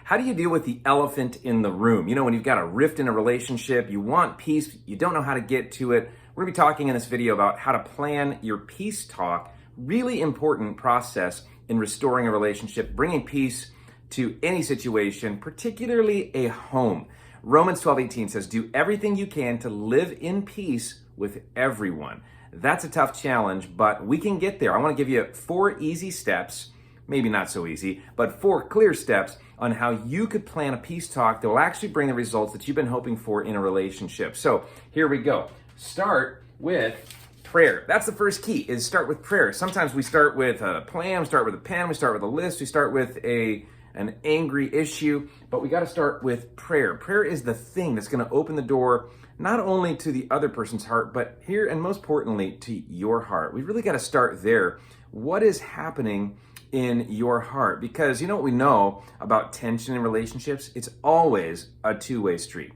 How do you deal with the elephant in the room? You know, when you've got a rift in a relationship, you want peace, you don't know how to get to it. We're gonna be talking in this video about how to plan your peace talk. Really important process in restoring a relationship, bringing peace to any situation, particularly a home. Romans 12:18 says, do everything you can to live in peace with everyone. That's a tough challenge, but we can get there. I want to give you 4 easy steps, maybe not so easy, but 4 clear steps on how you could plan a peace talk that will actually bring the results that you've been hoping for in a relationship. So here we go. Start with prayer. That's the first key, is start with prayer. Sometimes we start with a plan, we start with a pen, we start with a list, we start with an angry issue, but we got to start with prayer. Prayer is the thing that's going to open the door not only to the other person's heart, but here and most importantly to your heart. We really got to start there. What is happening in your heart? Because you know what we know about tension in relationships? It's always a two-way street.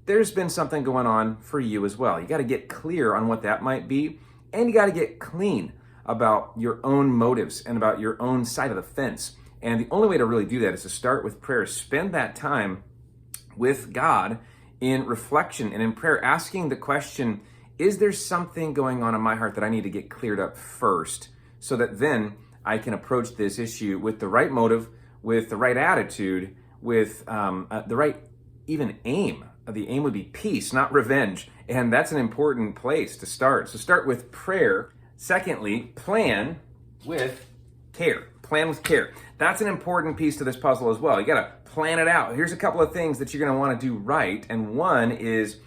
There's been something going on for you as well. You got to get clear on what that might be, and you got to get clean about your own motives and about your own side of the fence. And the only way to really do that is to start with prayer. Spend that time with God in reflection and in prayer, asking the question, is there something going on in my heart that I need to get cleared up first, so that then I can approach this issue with the right motive, with the right attitude, with the right even aim. The aim would be peace, not revenge. And that's an important place to start. So start with prayer. Secondly, plan with care. Plan with care. That's an important piece to this puzzle as well. You got to plan it out. Here's a couple of things that you're going to want to do right. And one is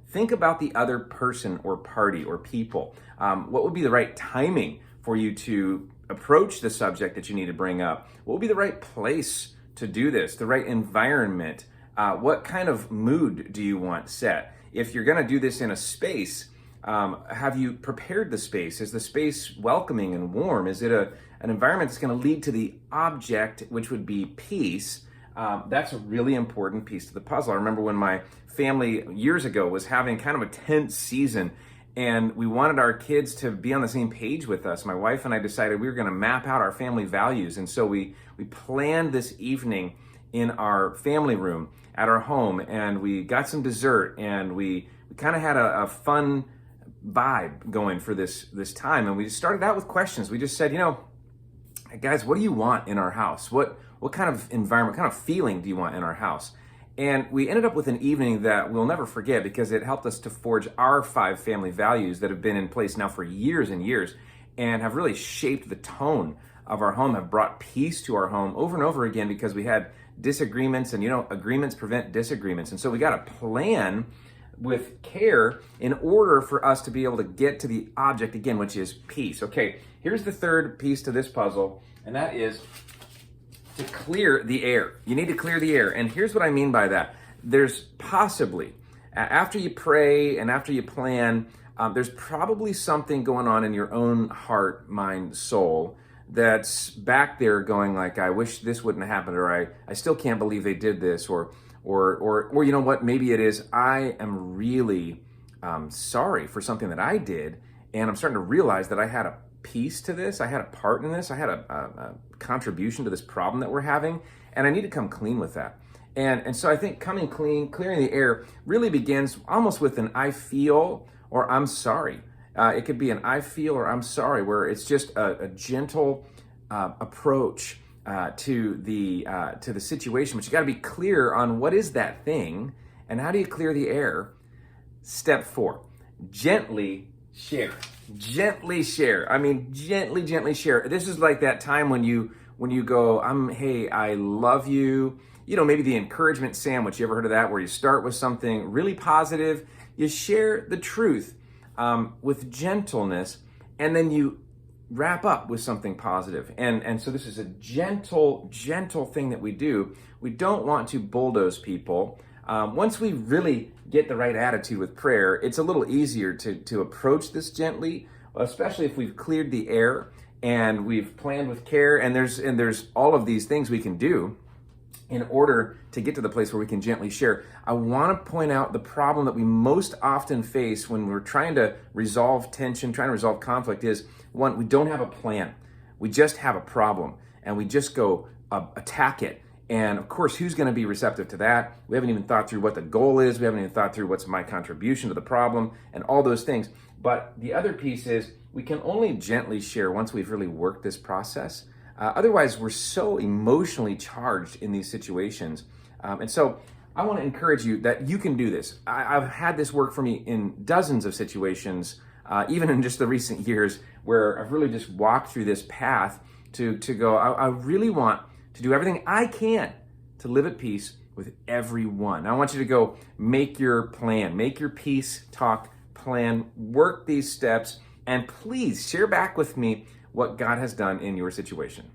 think about the other person or party or people. What would be the right timing for you to approach the subject that you need to bring up? What would be the right place to do this? The right environment? What kind of mood do you want set? If you're going to do this in a space, have you prepared the space? Is the space welcoming and warm? Is it an environment that's going to lead to the object, which would be peace? That's a really important piece to the puzzle. I remember when my family years ago was having kind of a tense season, and we wanted our kids to be on the same page with us. My wife and I decided we were going to map out our family values, and so we planned this evening in our family room at our home, and we got some dessert, and we kind of had a fun vibe going for this time. And we started out with questions. We just said, you know, guys, what do you want in our house? What kind of environment, what kind of feeling do you want in our house? And we ended up with an evening that we'll never forget, because it helped us to forge our 5 family values that have been in place now for years and years, and have really shaped the tone of our home, have brought peace to our home over and over again, because we had disagreements, and you know, agreements prevent disagreements. And so we got to plan with care in order for us to be able to get to the object again, which is peace. Okay, here's the third piece to this puzzle, and that is to clear the air. You need to clear the air. And here's what I mean by that. There's possibly, after you pray and after you plan, there's probably something going on in your own heart, mind, soul that's back there going like, I wish this wouldn't have happened, or I still can't believe they did this, or you know what, maybe it is, I am really sorry for something that I did, and I'm starting to realize that I had a piece to this, I had a part in this, I had a contribution to this problem that we're having, and I need to come clean with that. And so I think coming clean, clearing the air, really begins almost with an I feel or I'm sorry. It could be an I feel or I'm sorry, where it's just a gentle approach to the situation. But you got to be clear on what is that thing and how do you clear the air. Step 4, gently share. Gently share. I mean, gently share. This is like that time when you go, hey, I love you. You know, maybe the encouragement sandwich. You ever heard of that? Where you start with something really positive, you share the truth with gentleness, and then you wrap up with something positive. And so this is a gentle thing that we do. We don't want to bulldoze people. Once we really get the right attitude with prayer, it's a little easier to approach this gently, especially if we've cleared the air and we've planned with care, and there's all of these things we can do in order to get to the place where we can gently share. I want to point out the problem that we most often face when we're trying to resolve tension, trying to resolve conflict is, one, we don't have a plan. We just have a problem, and we just go attack it. And of course, who's going to be receptive to that? We haven't even thought through what the goal is. We haven't even thought through what's my contribution to the problem and all those things. But the other piece is we can only gently share once we've really worked this process. Otherwise, we're so emotionally charged in these situations. And so I want to encourage you that you can do this. I've had this work for me in dozens of situations, even in just the recent years, where I've really just walked through this path to go, I really want to do everything I can to live at peace with everyone. I want you to go make your plan, make your peace talk plan, work these steps, and please share back with me what God has done in your situation.